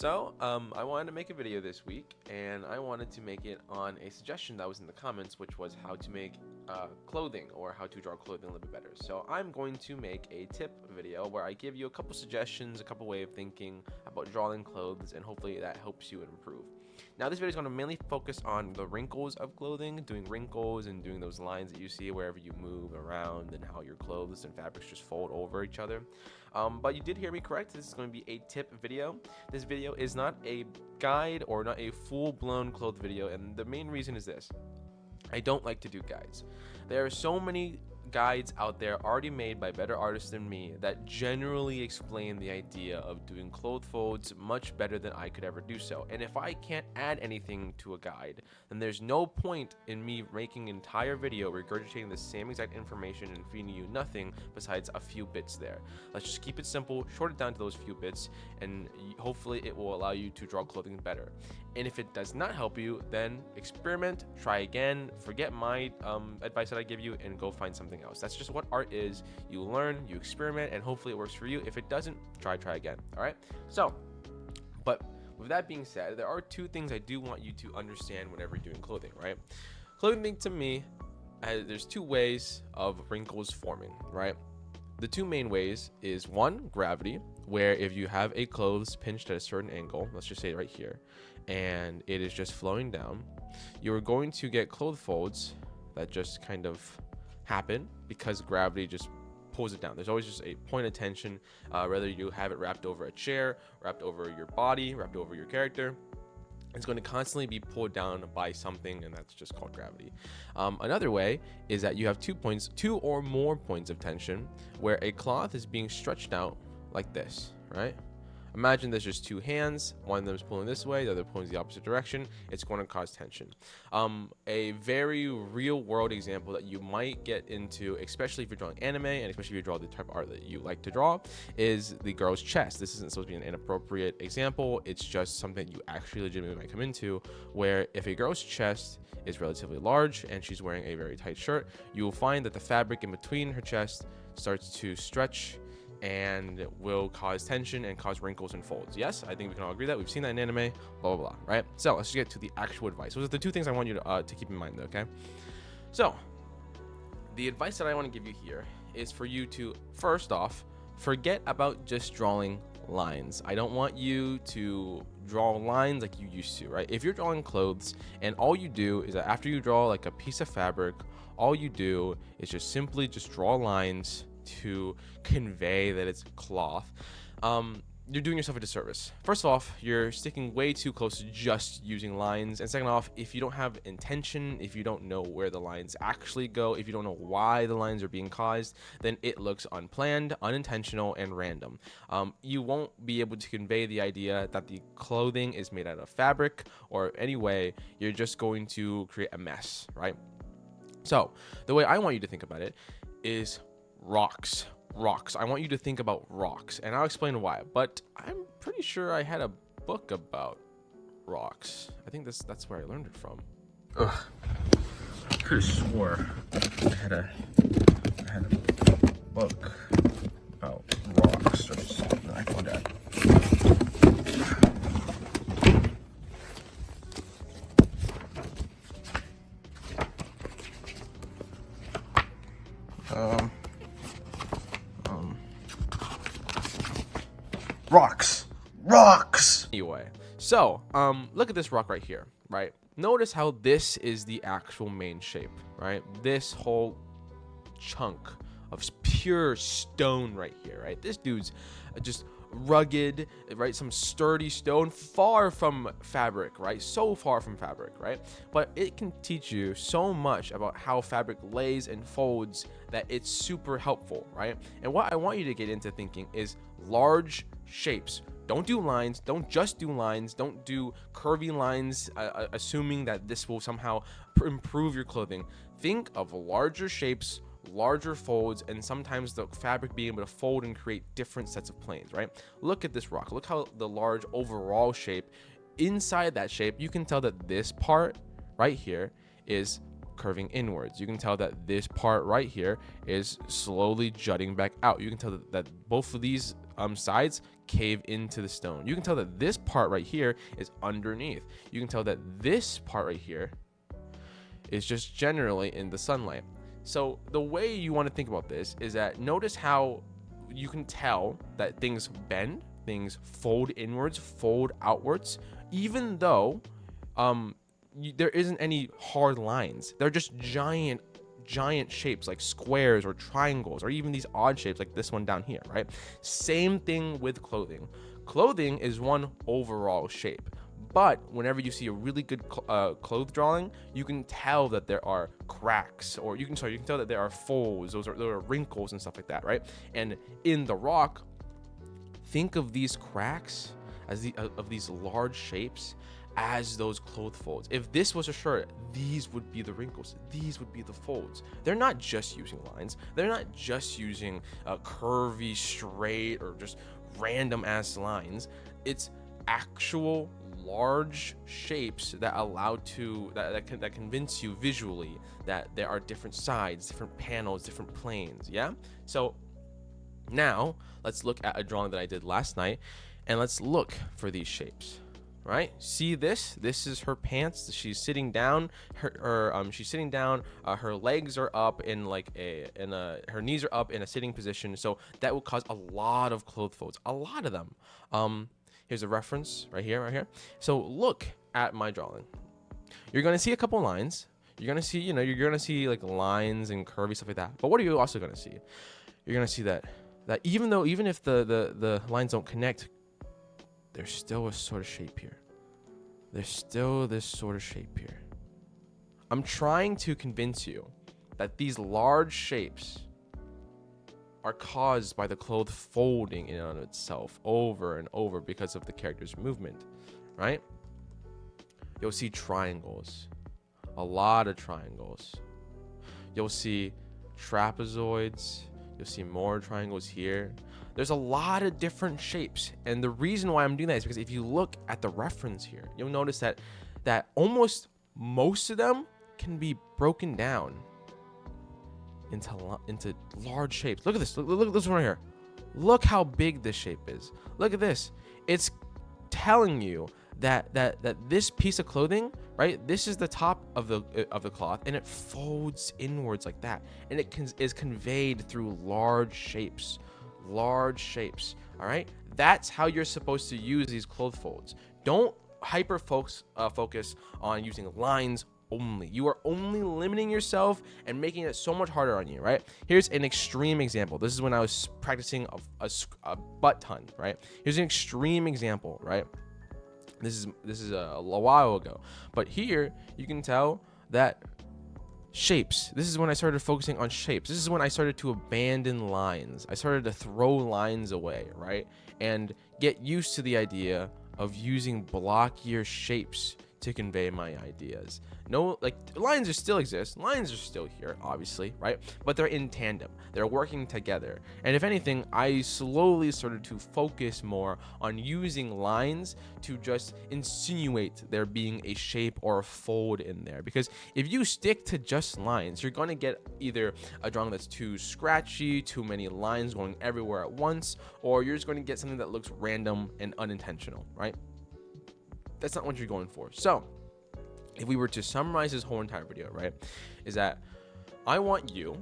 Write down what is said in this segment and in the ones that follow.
I wanted to make a video this week, and I wanted to make it on a suggestion that was in the comments, which was how to make clothing, or how to draw clothing a little bit better. So I'm going to make a tip video where I give you a couple suggestions, a couple way of thinking about drawing clothes, and hopefully that helps you improve. Now this video is going to mainly focus on the wrinkles of clothing, doing wrinkles and doing those lines that you see wherever you move around, and how your clothes and fabrics just fold over each other. But you did hear me correct. This is going to be a tip video. This video is not a guide or not a full-blown clothes video, and the main reason is this: I don't like to do guides. There are so many guides out there already made by better artists than me that generally explain the idea of doing clothes folds much better than I could ever do so. And if I can't add anything to a guide, then there's no point in me making an entire video regurgitating the same exact information and feeding you nothing besides a few bits there. Let's just keep it simple, short it down to those few bits, and hopefully it will allow you to draw clothing better. And if it does not help you, then experiment, try again, forget my advice that I give you, and go find something else. That's just what art is. You learn, you experiment, and hopefully it works for you. If it doesn't, try again. All right? But with that being said, there are two things I do want you to understand whenever you're doing clothing, right? Clothing to me, there's two ways of wrinkles forming, right? The two main ways is one, gravity, where if you have a clothes pinched at a certain angle, let's just say right here, and it is just flowing down, you're going to get clothes folds that just kind of happen because gravity just pulls it down. There's always just a point of tension, whether you have it wrapped over a chair, wrapped over your body, wrapped over your character. It's going to constantly be pulled down by something, and that's just called gravity. Another way is that you have two or more points of tension where a cloth is being stretched out like this, right? Imagine there's just two hands, one of them is pulling this way, the other pulling the opposite direction. It's going to cause tension. A very real world example that you might get into, especially if you're drawing anime, and especially if you draw the type of art that you like to draw, is the girl's chest. This isn't supposed to be an inappropriate example. It's just something you actually legitimately might come into, where if a girl's chest is relatively large and she's wearing a very tight shirt, you will find that the fabric in between her chest starts to stretch and will cause tension and cause wrinkles and folds. Yes, I think we can all agree that we've seen that in anime, blah blah blah, right? So let's just get to the actual advice. Those are the two things I want you to keep in mind, okay? So the advice that I want to give you here is for you to, first off, forget about just drawing lines. I don't want you to draw lines like you used to, right? If you're drawing clothes and all you do is that after you draw like a piece of fabric, all you do is just simply just draw lines to convey that it's cloth, you're doing yourself a disservice. First off, you're sticking way too close to just using lines, and second off, if you don't have intention, if you don't know where the lines actually go, if you don't know why the lines are being caused, then it looks unplanned, unintentional, and random. You won't be able to convey the idea that the clothing is made out of fabric or any way. You're just going to create a mess, right? So the way I want you to think about it is rocks. I want you to think about rocks, and I'll explain why, but I'm pretty sure I had a book about rocks. I think that's where I learned it from. Ugh, I could have swore I had a book about rocks or something. I found that. Rocks. Anyway, so look at this rock right here, right? Notice how this is the actual main shape, right? This whole chunk of pure stone right here, right? This dude's just rugged, right? Some sturdy stone, far from fabric, right? So far from fabric, right? But it can teach you so much about how fabric lays and folds that it's super helpful, right? And what I want you to get into thinking is large shapes. Don't do lines. Don't just do lines. Don't do curvy lines, assuming that this will somehow improve your clothing. Think of larger shapes, larger folds, and sometimes the fabric being able to fold and create different sets of planes, right? Look at this rock. Look how the large overall shape, inside that shape, you can tell that this part right here is curving inwards. You can tell that this part right here is slowly jutting back out. You can tell that both of these sides cave into the stone. You can tell that this part right here is underneath. You can tell that this part right here is just generally in the sunlight. So the way you want to think about this is that notice how you can tell that things bend, things fold inwards, fold outwards, even though there isn't any hard lines. They're just giant shapes like squares or triangles, or even these odd shapes like this one down here, right? Same thing with clothing. Clothing is one overall shape. But whenever you see a really good clothes drawing, you can tell that there are cracks, or you can tell that there are folds, there are wrinkles and stuff like that, right? And in the rock, think of these cracks as of these large shapes as those clothes folds. If this was a shirt, these would be the wrinkles, these would be the folds. They're not just using lines. They're not just using curvy, straight, or just random ass lines. It's actual large shapes that that convince you visually that there are different sides, different panels, different planes. Yeah. So now let's look at a drawing that I did last night, and let's look for these shapes. Right? See this? This is her pants. She's sitting down. She's sitting down. Her legs are up in her knees are up in a sitting position. So that will cause a lot of clothes folds. A lot of them. Here's a reference right here. So look at my drawing. You're gonna see a couple lines. You're gonna see, you're gonna see like lines and curvy stuff like that. But what are you also gonna see? You're gonna see that even if the lines don't connect, there's still a sort of shape here. There's still this sort of shape here. I'm trying to convince you that these large shapes are caused by the cloth folding in on itself over and over because of the character's movement, right? You'll see triangles, a lot of triangles. You'll see trapezoids. You'll see more triangles here. There's a lot of different shapes. And the reason why I'm doing that is because if you look at the reference here, you'll notice that almost most of them can be broken down into large shapes. Look at this. Look at this one right here. Look how big this shape is. Look at this. It's telling you that this piece of clothing, right? This is the top of the cloth, and it folds inwards like that, and it is conveyed through large shapes. Large shapes. All right, that's how you're supposed to use these clothes folds. Don't hyper focus on using lines only. You are only limiting yourself and making it so much harder on you, right? Here's an extreme example. This is when I was practicing a butt ton, right? Here's an extreme example, right? This is a while ago, but here you can tell that shapes. This is when I started focusing on shapes. This is when I started to abandon lines. I started to throw lines away, right? And get used to the idea of using blockier shapes to convey my ideas. No, like lines still exist. Lines are still here, obviously, right? But they're in tandem. They're working together. And if anything, I slowly started to focus more on using lines to just insinuate there being a shape or a fold in there. Because if you stick to just lines, you're going to get either a drawing that's too scratchy, too many lines going everywhere at once, or you're just going to get something that looks random and unintentional, right? That's not what you're going for. So if we were to summarize this whole entire video, right, is that I want you,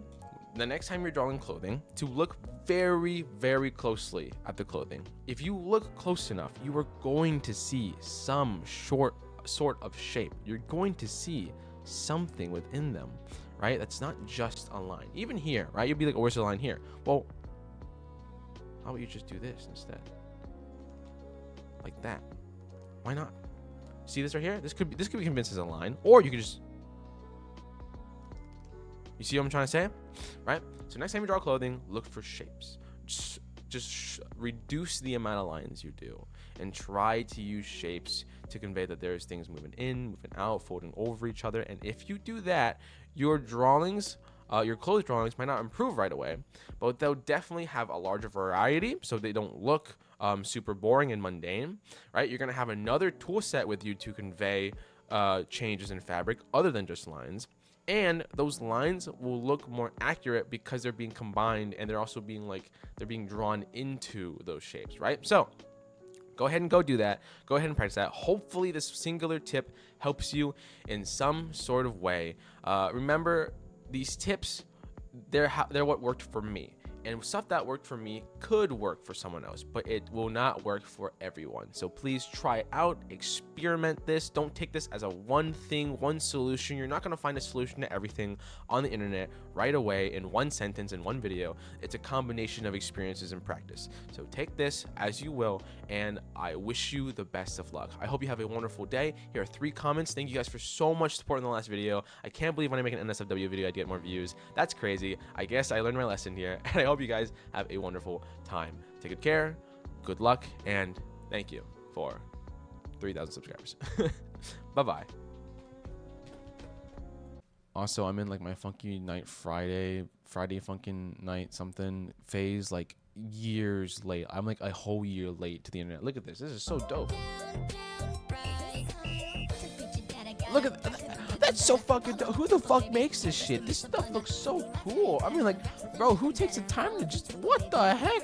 the next time you're drawing clothing, to look very, very closely at the clothing. If you look close enough, you are going to see some sort of shape. You're going to see something within them, right? That's not just a line. Even here, right? You'll be like, oh, where's the line here? Well, how about you just do this instead? Like that. Why not? See this right here? This could be convinced as a line, or you could just, you see what I'm trying to say, right? So next time you draw clothing, look for shapes. Just reduce the amount of lines you do, and try to use shapes to convey that there's things moving in, moving out, folding over each other. And if you do that, your drawings, your clothes drawings might not improve right away, but they'll definitely have a larger variety, so they don't look super boring and mundane, right? You're gonna have another tool set with you to convey changes in fabric other than just lines, And those lines will look more accurate because they're being combined, and they're also being they're being drawn into those shapes, right? So go ahead and go do that. Go ahead and practice that. Hopefully this singular tip helps you in some sort of way. Remember, these tips, they're what worked for me. And stuff that worked for me could work for someone else, but it will not work for everyone. So please try it out, experiment this. Don't take this as a one thing, one solution. You're not gonna find a solution to everything on the internet right away in one sentence, in one video. It's a combination of experiences and practice. So take this as you will, and I wish you the best of luck. I hope you have a wonderful day. Here are 3 comments. Thank you guys for so much support in the last video. I can't believe when I make an NSFW video, I get more views. That's crazy. I guess I learned my lesson here, and I hope you guys have a wonderful time. Take good care, good luck, and thank you for 3,000 subscribers. Bye-bye. Also, I'm in like my funky night Friday funkin' night something phase, like years late. I'm like a whole year late to the internet. Look at this. This is so dope. Look at that's so fucking dope. Who the fuck makes this shit? This stuff looks so cool. I mean, like, bro, who takes the time to just, what the heck?